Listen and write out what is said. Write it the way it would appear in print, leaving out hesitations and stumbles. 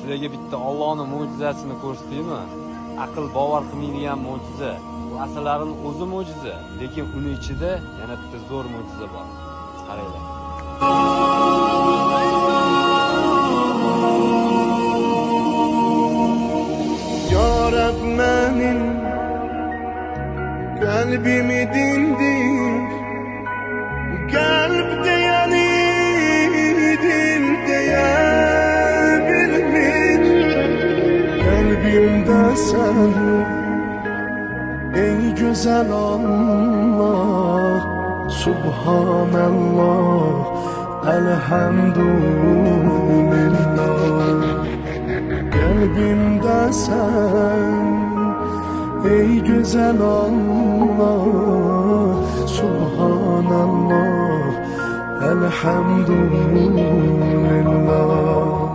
sizlarga bitta Allohning mo'jizasini ko'rsataymi? Aql bovar qilmaydigan mo'jiza. Bu asarlarning o'zi mo'jiza, lekin uning ichida yana bitta zo'r mo'jiza bor. Qaranglar. Ya Rab benim kalbimi dindir, kalpte yani dilde bilmiş, kalbimde sen ey güzel Allah, Subhanallah, elhamdülillah. Kalbimde sen ey güzel Allah, Subhanallah, elhamdülillah.